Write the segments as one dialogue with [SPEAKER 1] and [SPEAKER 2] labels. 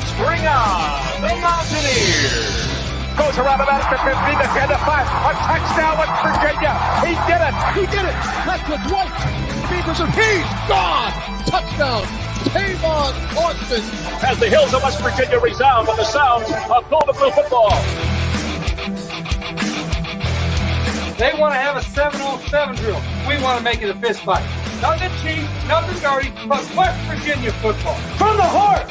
[SPEAKER 1] Let's bring on the Mountaineers. Goes around about the 50, the 10, the 5. A touchdown, West Virginia. He did it.
[SPEAKER 2] He did it. Left to Dwight. Peterson. He's gone. Touchdown. Tavon Austin.
[SPEAKER 1] As the hills of West Virginia resound with the sounds of Golden Blue football.
[SPEAKER 3] They want to have a 7-on-7 drill. We want to make it a fist fight. Nothing cheap, nothing dirty, but West Virginia football.
[SPEAKER 4] From the heart.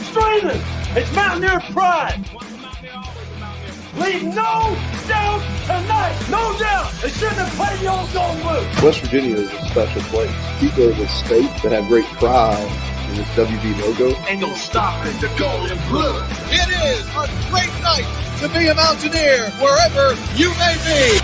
[SPEAKER 4] Streaming. It's Mountaineer pride. Leave no doubt tonight. No doubt. They shouldn't have played the old Golden Blue.
[SPEAKER 5] West Virginia is a special place. People of the state that have great pride in this WV logo.
[SPEAKER 1] Ain't no stopping the Golden Blue.
[SPEAKER 2] It is a great night to be a Mountaineer wherever you may be.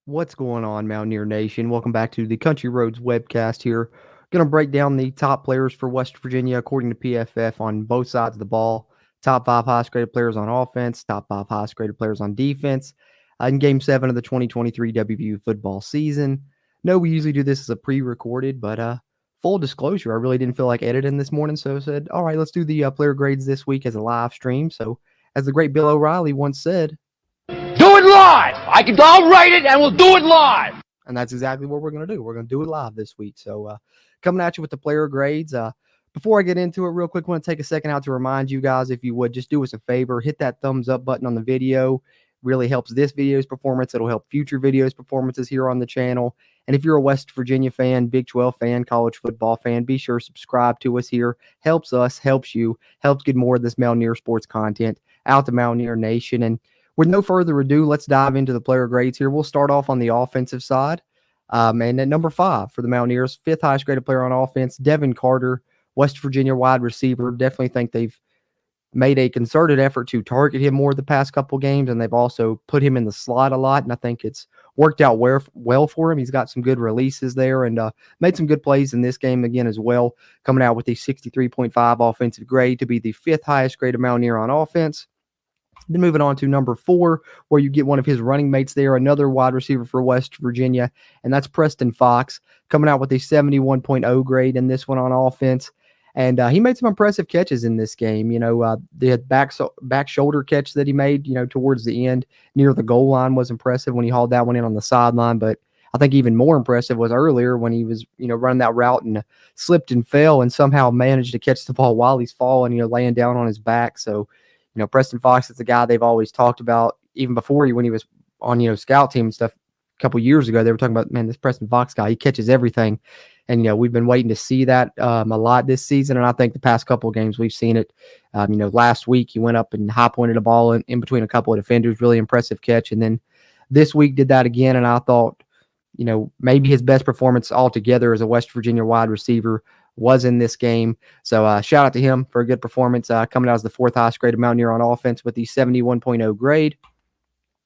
[SPEAKER 6] What's going on, Mountaineer Nation? Welcome back to the Country Roads Webcast here. Going to break down the top players for West Virginia according to PFF on both sides of the ball. Top 5 highest graded players on offense, top 5 highest graded players on defense in Game 7 of the 2023 WVU football season. No, we usually do this as a pre-recorded, but full disclosure, I really didn't feel like editing this morning, so I said, all right, let's do the player grades this week as a live stream. So as the great Bill O'Reilly once said,
[SPEAKER 7] do it live. I'll write it and we'll do it live.
[SPEAKER 6] and that's exactly what we're going to do. We're going to do it live this week. So coming at you with the player grades. Before I get into it real quick, I want to take a second out to remind you guys, if you would, just do us a favor, hit that thumbs up button on the video. Really helps this video's performance. It'll help future videos performances here on the channel. And if you're a West Virginia fan, Big 12 fan, college football fan, be sure to subscribe to us here. Helps us, helps you, helps get more of this Mountaineer sports content out to Mountaineer Nation. And with no further ado, let's dive into the player grades here. We'll start off on the offensive side. And at number 5 for the Mountaineers, 5th highest graded player on offense, Devin Carter, West Virginia wide receiver. Definitely think they've made a concerted effort to target him more the past couple games, and they've also put him in the slot a lot, and I think it's worked out well for him. He's got some good releases there and made some good plays in this game again as well, coming out with a 63.5 offensive grade to be the 5th highest graded Mountaineer on offense. Then moving on to number 4, where you get one of his running mates there, another wide receiver for West Virginia, and that's Preston Fox, coming out with a 71.0 grade in this one on offense. And he made some impressive catches in this game. You know, the back shoulder catch that he made, you know, towards the end near the goal line was impressive when he hauled that one in on the sideline. But I think even more impressive was earlier when he was, you know, running that route and slipped and fell and somehow managed to catch the ball while he's falling, you know, laying down on his back. So, you know, Preston Fox is the guy they've always talked about, even before when he was on, you know, scout team and stuff a couple years ago. They were talking about, man, this Preston Fox guy, he catches everything. And, you know, we've been waiting to see that a lot this season. And I think the past couple of games we've seen it. You know, last week he went up and high-pointed a ball in between a couple of defenders. Really impressive catch. And then this week did that again. And I thought, you know, maybe his best performance altogether as a West Virginia wide receiver was in this game. So shout out to him for a good performance. Coming out as the 4th highest graded Mountaineer on offense with the 71.0 grade.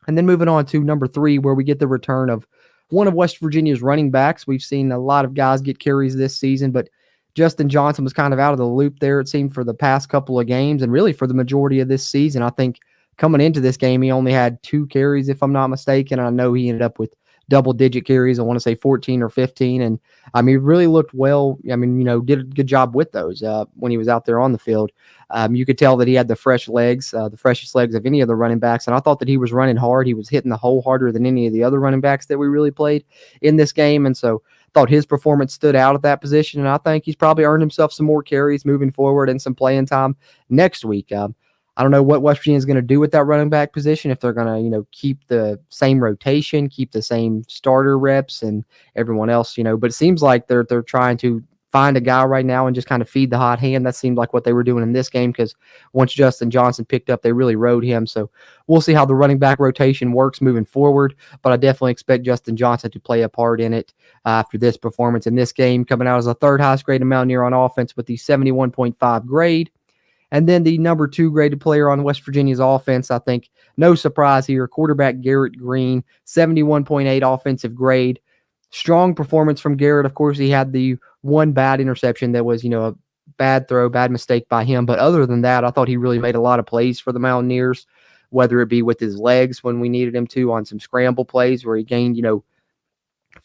[SPEAKER 6] And then moving on to number 3, where we get the return of one of West Virginia's running backs. We've seen a lot of guys get carries this season, but Justin Johnson was kind of out of the loop there, it seemed, for the past couple of games and really for the majority of this season. I think coming into this game, he only had 2 carries, if I'm not mistaken. I know he ended up with double-digit carries. I want to say 14 or 15. And, I mean, he really looked well. I mean, you know, did a good job with those when he was out there on the field. You could tell that he had the fresh legs, the freshest legs of any of the running backs. And I thought that he was running hard. He was hitting the hole harder than any of the other running backs that we really played in this game. And so I thought his performance stood out at that position. And I think he's probably earned himself some more carries moving forward and some playing time next week. I don't know what West Virginia is going to do with that running back position, if they're going to, keep the same rotation, keep the same starter reps and everyone else, but it seems like they're trying to find a guy right now and just kind of feed the hot hand. That seemed like what they were doing in this game, because once Justin Johnson picked up, they really rode him. So we'll see how the running back rotation works moving forward, but I definitely expect Justin Johnson to play a part in it after this performance in this game, coming out as the third highest graded Mountaineer on offense with the 71.5 grade. And then the number 2 graded player on West Virginia's offense, I think no surprise here, quarterback Garrett Green, 71.8 offensive grade. Strong performance from Garrett. Of course, he had the one bad interception that was, a bad throw, bad mistake by him. But other than that, I thought he really made a lot of plays for the Mountaineers, whether it be with his legs when we needed him to, on some scramble plays where he gained,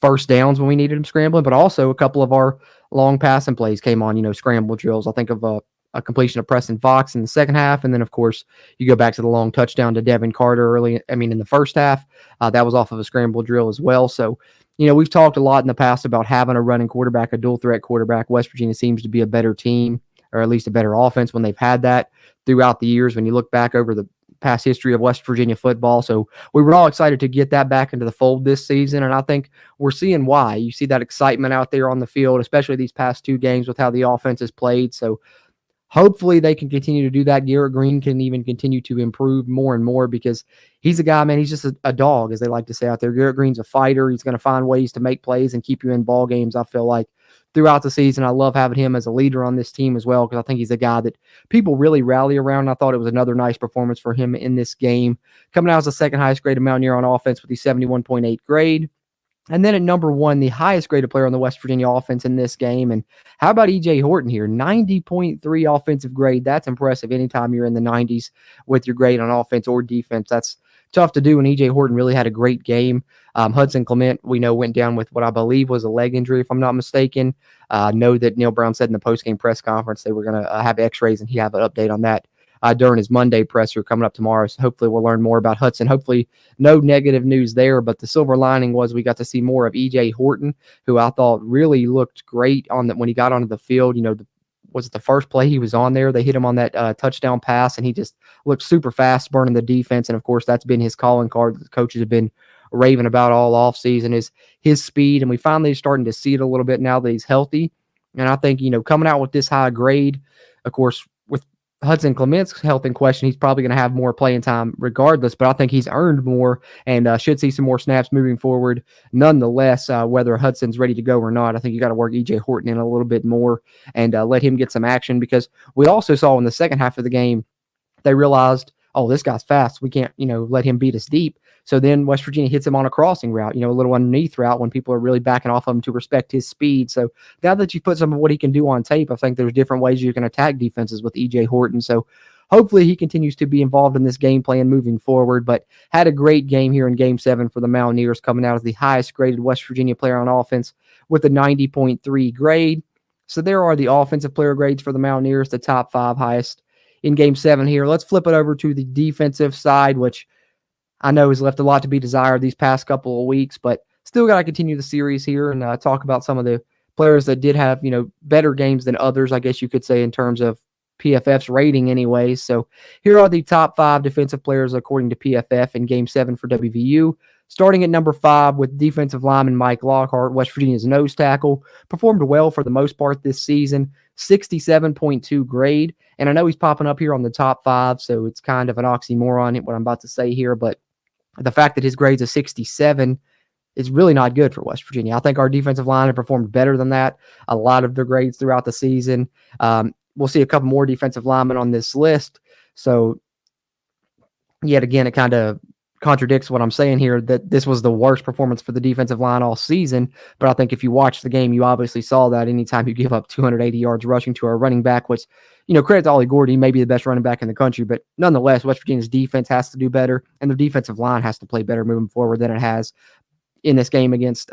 [SPEAKER 6] first downs when we needed him scrambling, but also a couple of our long passing plays came on, scramble drills. I think of a completion of Preston Fox in the second half. And then, of course, you go back to the long touchdown to Devin Carter in the first half. That was off of a scramble drill as well. So, we've talked a lot in the past about having a running quarterback, a dual threat quarterback. West Virginia seems to be a better team, or at least a better offense when they've had that throughout the years when you look back over the past history of West Virginia football. So we were all excited to get that back into the fold this season, and I think we're seeing why. You see that excitement out there on the field, especially these past 2 games with how the offense has played. So hopefully they can continue to do that. Garrett Green can even continue to improve more and more, because he's a guy, man, he's just a dog, as they like to say out there. Garrett Green's a fighter. He's going to find ways to make plays and keep you in ball games, I feel like, throughout the season. I love having him as a leader on this team as well, because I think he's a guy that people really rally around. I thought it was another nice performance for him in this game, coming out as the second highest graded Mountaineer on offense with the 71.8 grade. And then at number 1, the highest graded player on the West Virginia offense in this game. And how about E.J. Horton here? 90.3 offensive grade. That's impressive anytime you're in the 90s with your grade on offense or defense. That's tough to do, and E.J. Horton really had a great game. Hudson Clement, we know, went down with what I believe was a leg injury, if I'm not mistaken. Know that Neil Brown said in the postgame press conference they were going to have x-rays, and he have an update on that during his Monday presser coming up tomorrow. So hopefully we'll learn more about Hudson. Hopefully no negative news there, but the silver lining was we got to see more of E.J. Horton, who I thought really looked great when he got onto the field. Was it the first play he was on there? They hit him on that touchdown pass, and he just looked super fast, burning the defense. And, of course, that's been his calling card that the coaches have been raving about all offseason, is his speed. And we finally starting to see it a little bit now that he's healthy. And I think, coming out with this high grade, of course, with Hudson Clement's health in question, he's probably going to have more playing time regardless, but I think he's earned more and should see some more snaps moving forward. Nonetheless, whether Hudson's ready to go or not, I think you got to work E.J. Horton in a little bit more and let him get some action, because we also saw in the second half of the game, they realized, oh, this guy's fast. We can't, let him beat us deep. So then West Virginia hits him on a crossing route, a little underneath route when people are really backing off of him to respect his speed. So now that you put some of what he can do on tape, I think there's different ways you can attack defenses with E.J. Horton. So hopefully he continues to be involved in this game plan moving forward, but had a great game here in Game 7 for the Mountaineers, coming out as the highest graded West Virginia player on offense with a 90.3 grade. So there are the offensive player grades for the Mountaineers, the top 5 highest in Game 7 here. Let's flip it over to the defensive side, which I know has left a lot to be desired these past couple of weeks, but still got to continue the series here and talk about some of the players that did have, better games than others, I guess you could say, in terms of PFF's rating anyways. So here are the top 5 defensive players according to PFF in Game 7 for WVU. Starting at number 5 with defensive lineman Mike Lockhart, West Virginia's nose tackle, performed well for the most part this season, 67.2 grade. And I know he's popping up here on the top 5, so it's kind of an oxymoron what I'm about to say here, but the fact that his grade's a 67 is really not good for West Virginia. I think our defensive line have performed better than that, a lot of their grades throughout the season. We'll see a couple more defensive linemen on this list. So, yet again, it kind of contradicts what I'm saying here, that this was the worst performance for the defensive line all season. But I think if you watch the game, you obviously saw that anytime you give up 280 yards rushing to a running back, which, credit to Ollie Gordy, may be the best running back in the country. But nonetheless, West Virginia's defense has to do better, and the defensive line has to play better moving forward than it has in this game against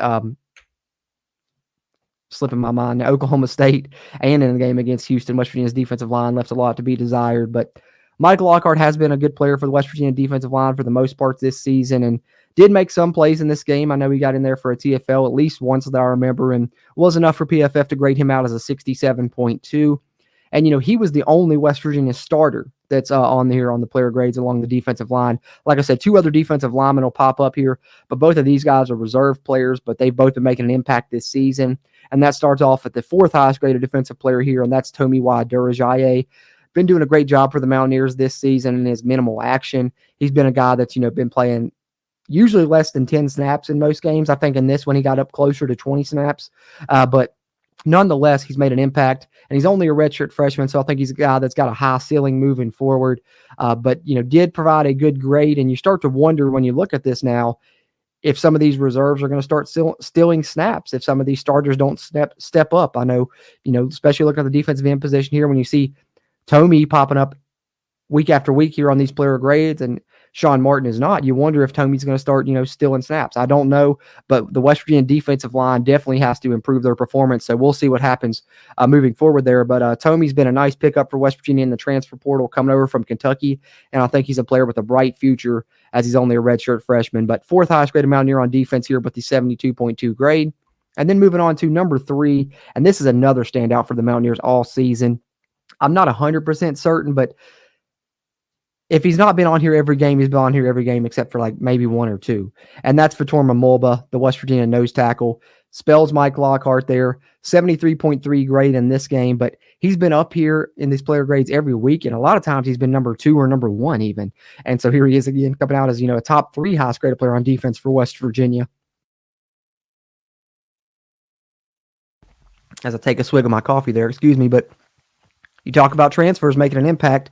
[SPEAKER 6] slipping my mind, Oklahoma State, and in the game against Houston. West Virginia's defensive line left a lot to be desired, but Mike Lockhart has been a good player for the West Virginia defensive line for the most part this season and did make some plays in this game. I know he got in there for a TFL at least once that I remember, and was enough for PFF to grade him out as a 67.2. And, he was the only West Virginia starter that's on here on the player grades along the defensive line. Like I said, 2 other defensive linemen will pop up here, but both of these guys are reserve players, but they've both been making an impact this season. And that starts off at the 4th highest graded defensive player here, and that's Tomiwa Durajaye. Been doing a great job for the Mountaineers this season in his minimal action. He's been a guy that's, been playing usually less than 10 snaps in most games. I think in this one he got up closer to 20 snaps. But nonetheless, he's made an impact, and he's only a redshirt freshman, so I think he's a guy that's got a high ceiling moving forward. But, did provide a good grade, and you start to wonder when you look at this now if some of these reserves are going to start stealing snaps, if some of these starters don't step up. I know, especially looking at the defensive end position here, when you see Tommy popping up week after week here on these player grades and Sean Martin is not, you wonder if Tomey's going to start, stealing snaps. I don't know, but the West Virginia defensive line definitely has to improve their performance. So we'll see what happens moving forward there. But Tomey's been a nice pickup for West Virginia in the transfer portal coming over from Kentucky. And I think he's a player with a bright future as he's only a redshirt freshman, but 4th highest graded Mountaineer on defense here with the 72.2 grade. And then moving on to number 3, and this is another standout for the Mountaineers all season. I'm not 100% certain, but if he's not been on here every game, he's been on here every game except for like maybe 1 or 2. And that's Fatorma Mulba, the West Virginia nose tackle. Spells Mike Lockhart there. 73.3 grade in this game, but he's been up here in these player grades every week, and a lot of times he's been number 2 or number 1 even. And so here he is again coming out as, a top 3 highest graded player on defense for West Virginia. As I take a swig of my coffee there, excuse me, but you talk about transfers making an impact,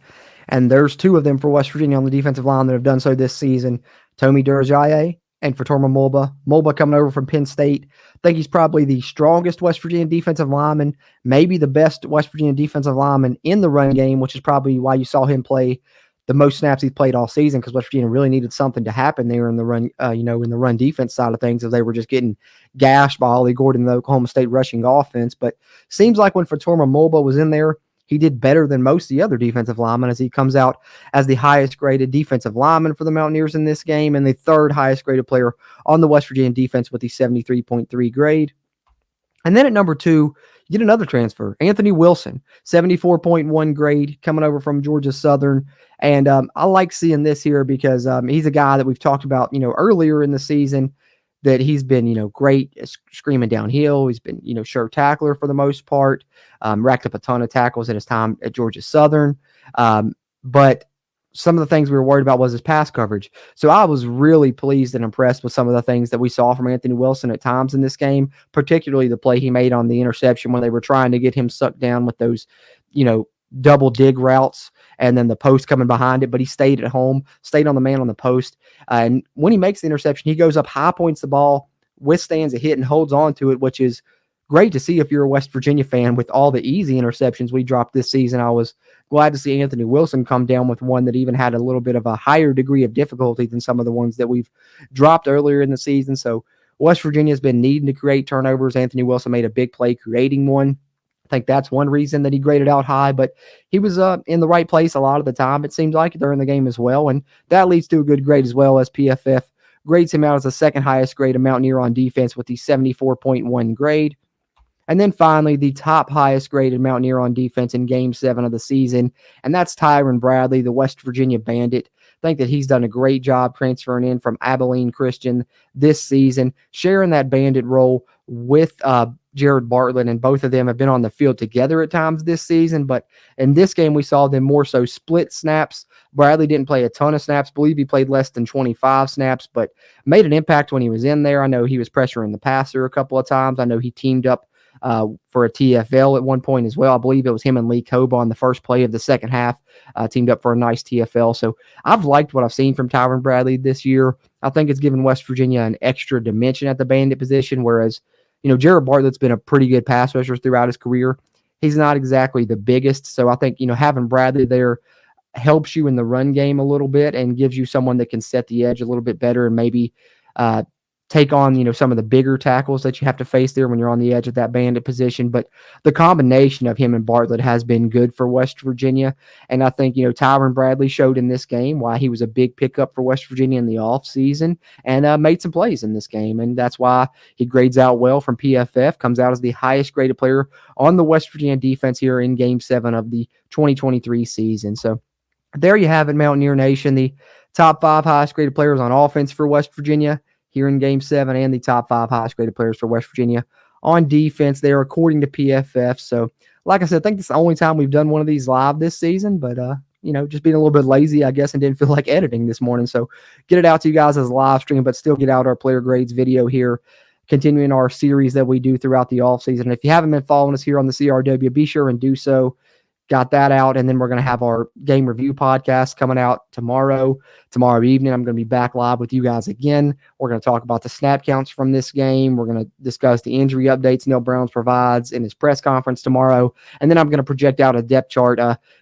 [SPEAKER 6] and there's 2 of them for West Virginia on the defensive line that have done so this season. Tomi Durajaye and Fatorma Mulba. Mulba coming over from Penn State. I think he's probably the strongest West Virginia defensive lineman, maybe the best West Virginia defensive lineman in the run game, which is probably why you saw him play the most snaps he's played all season, because West Virginia really needed something to happen there in the run, in the run defense side of things, as they were just getting gashed by Ollie Gordon and the Oklahoma State rushing offense. But seems like when Fatorma Mulba was in there, he did better than most of the other defensive linemen, as he comes out as the highest graded defensive lineman for the Mountaineers in this game and the 3rd highest graded player on the West Virginia defense with the 73.3 grade. And then at number 2, you get another transfer, Anthony Wilson, 74.1 grade, coming over from Georgia Southern. And I like seeing this here because he's a guy that we've talked about, earlier in the season, that he's been, great screaming downhill. He's been, sure tackler for the most part, racked up a ton of tackles in his time at Georgia Southern. But some of the things we were worried about was his pass coverage. So I was really pleased and impressed with some of the things that we saw from Anthony Wilson at times in this game, particularly the play he made on the interception when they were trying to get him sucked down with those, double dig routes and then the post coming behind it, but he stayed at home, stayed on the man on the post. And when he makes the interception, he goes up, high points the ball, withstands a hit and holds on to it, which is great to see if you're a West Virginia fan. With all the easy interceptions we dropped this season, I was glad to see Anthony Wilson come down with one that even had a little bit of a higher degree of difficulty than some of the ones that we've dropped earlier in the season. So West Virginia has been needing to create turnovers. Anthony Wilson made a big play creating one. I think that's one reason that he graded out high, but he was in the right place a lot of the time, it seems like, during the game as well. And that leads to a good grade as well, as PFF grades him out as the 2nd highest graded Mountaineer on defense with the 74.1 grade. And then finally, the top highest graded Mountaineer on defense in Game 7 of the season, and that's Tyron Bradley, the West Virginia Bandit. I think that he's done a great job transferring in from Abilene Christian this season, sharing that Bandit role with Jared Bartlett, and both of them have been on the field together at times this season. But in this game, we saw them more so split snaps. Bradley didn't play a ton of snaps. I believe he played less than 25 snaps, but made an impact when he was in there. I know he was pressuring the passer a couple of times. I know he teamed up for a TFL at one point as well. I believe it was him and Lee Cobb on the first play of the second half, teamed up for a nice TFL. So I've liked what I've seen from Tyron Bradley this year. I think it's given West Virginia an extra dimension at the Bandit position, whereas, Jared Bartlett's been a pretty good pass rusher throughout his career. He's not exactly the biggest, so I think, having Bradley there helps you in the run game a little bit and gives you someone that can set the edge a little bit better and maybe take on, some of the bigger tackles that you have to face there when you're on the edge of that bandit position. But the combination of him and Bartlett has been good for West Virginia. And I think, Tyron Bradley showed in this game why he was a big pickup for West Virginia in the offseason and made some plays in this game. And that's why he grades out well from PFF, comes out as the highest graded player on the West Virginia defense here in Game 7 of the 2023 season. So there you have it, Mountaineer Nation, the top 5 highest graded players on offense for West Virginia here in Game 7, and the top 5 highest graded players for West Virginia on defense there, according to PFF. So, like I said, I think it's the only time we've done one of these live this season, but, just being a little bit lazy, I guess, and didn't feel like editing this morning. So, get it out to you guys as a live stream, but still get out our player grades video here, continuing our series that we do throughout the offseason. And if you haven't been following us here on the CRW, be sure and do so. Got that out, and then we're going to have our game review podcast coming out tomorrow evening. I'm going to be back live with you guys again. We're going to talk about the snap counts from this game. We're going to discuss the injury updates Neil Browns provides in his press conference tomorrow, and then I'm going to project out a depth chart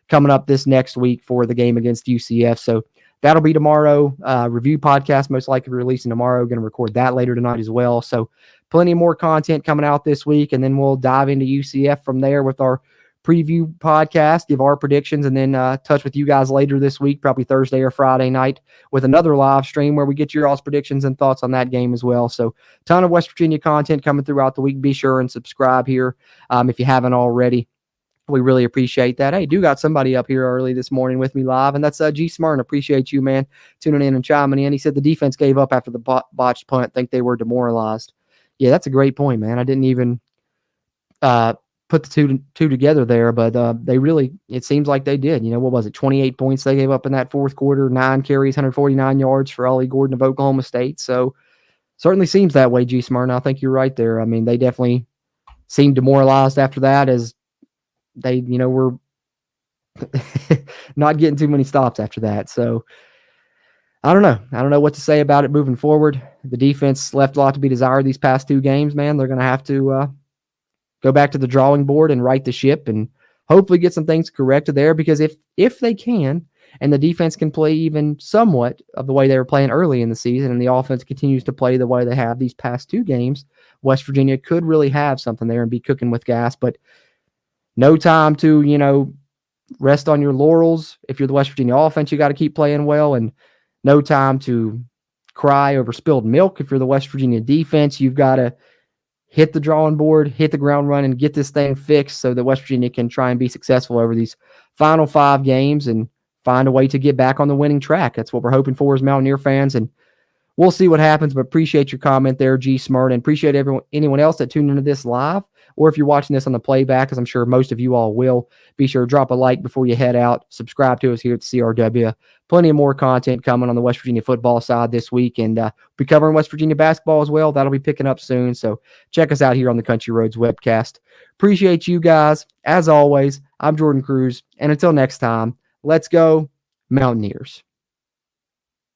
[SPEAKER 6] coming up this next week for the game against UCF. So that'll be tomorrow. Review podcast most likely releasing tomorrow. Going to record that later tonight as well. So plenty more content coming out this week, and then we'll dive into UCF from there with our preview podcast, give our predictions, and then touch with you guys later this week, probably Thursday or Friday night, with another live stream where we get your all's predictions and thoughts on that game as well. So ton of West Virginia content coming throughout the week. Be sure and subscribe here if you haven't already. We really appreciate that. Hey, do got somebody up here early this morning with me live, and that's G. Smart. Appreciate you, man, tuning in and chiming in. He said the defense gave up after the botched punt. Think they were demoralized. Yeah, that's a great point, man. I didn't even put the two together there, but they really, it seems like they did. What was it, 28 points they gave up in that fourth quarter, 9 carries, 149 yards for Ollie Gordon of Oklahoma State. So certainly seems that way, G. Smart. I think you're right there. I mean, they definitely seemed demoralized after that, as they, were not getting too many stops after that. So I don't know what to say about it moving forward. The defense left a lot to be desired these past 2 games, man. They're going to have to go back to the drawing board and right the ship and hopefully get some things corrected there, because if they can, and the defense can play even somewhat of the way they were playing early in the season, and the offense continues to play the way they have these past 2 games, West Virginia could really have something there and be cooking with gas. But no time to, rest on your laurels. If you're the West Virginia offense, you got to keep playing well, and no time to cry over spilled milk. If you're the West Virginia defense, you've got to hit the drawing board, hit the ground run, and get this thing fixed so that West Virginia can try and be successful over these final 5 games and find a way to get back on the winning track. That's what we're hoping for as Mountaineer fans, and we'll see what happens, but appreciate your comment there, G. Smart, and appreciate anyone else that tuned into this live, or if you're watching this on the playback, as I'm sure most of you all will, be sure to drop a like before you head out. Subscribe to us here at the CRW. Plenty of more content coming on the West Virginia football side this week, and be covering West Virginia basketball as well. That'll be picking up soon, so check us out here on the Country Roads Webcast. Appreciate you guys. As always, I'm Jordan Cruz, and until next time, let's go Mountaineers.